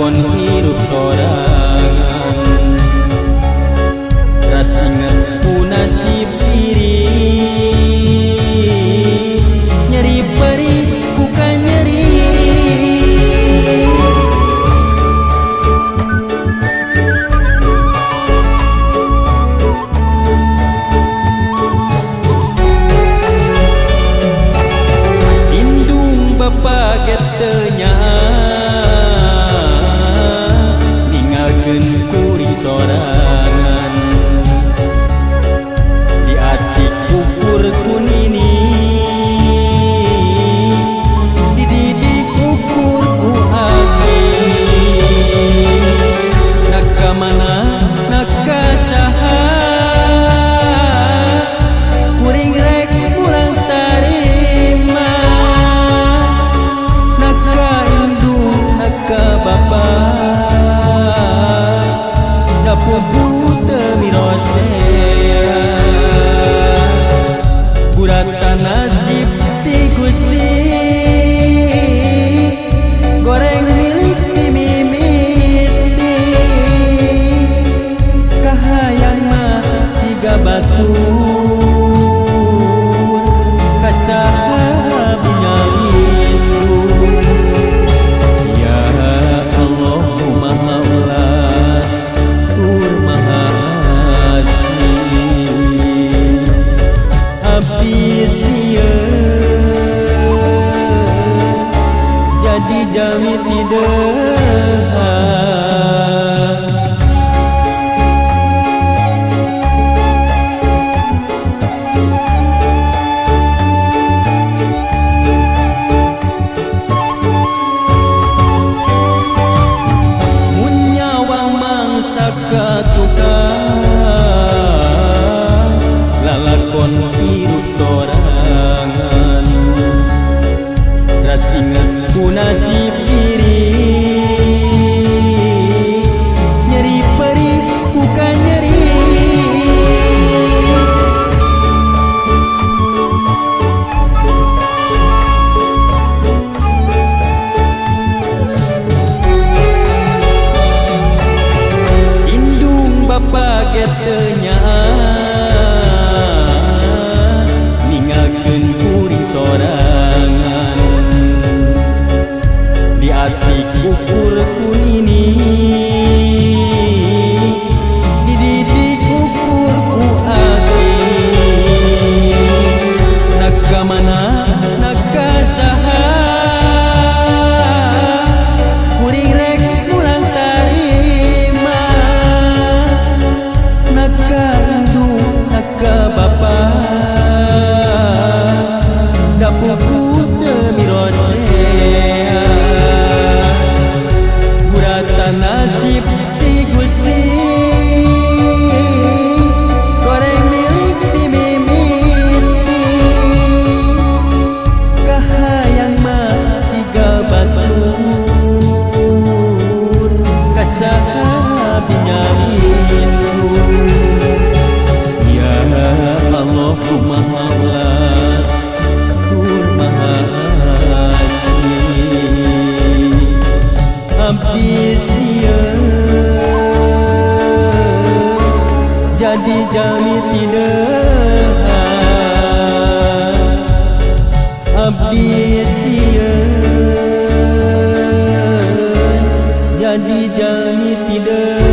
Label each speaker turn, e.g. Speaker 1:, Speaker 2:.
Speaker 1: lalakon hirup sorangan. Ras inget ku nasib diri, nyeri perih bukan nyeri. Bapa getenya ninggalkeun kuring sorangan. Di ati ukur kunini, dididik ukur ku ati. Naka mana naka saha, kuring rek kurang tarima. Bapa dapuku demi rosea, burata nasib di Gusti, goreng milik dimimiti. Kahayang mah siga batur, kasaha binyain. Jadi jami tidak munyawang mangsa katukang lalakon hirup sorangan. Ras inget ku nasib diri, nyeri perih bukan nyeri. Indung bapa getenya ninggalkeun kuring sorangan. Di ati ukur kunini, dididik ukur ku ati. Naka mana naka saha, kuring rek kurang tarima. Naka indu naka bapa dapuku demi rosea, nasib di Gusti, goreng milik dimimiti. Kahayang mah siga batur, kasaha binyain. Ya Allahumma maulah tur maha asih. Abdi jadi jami tidak, abdi sieun jadi jami tidak.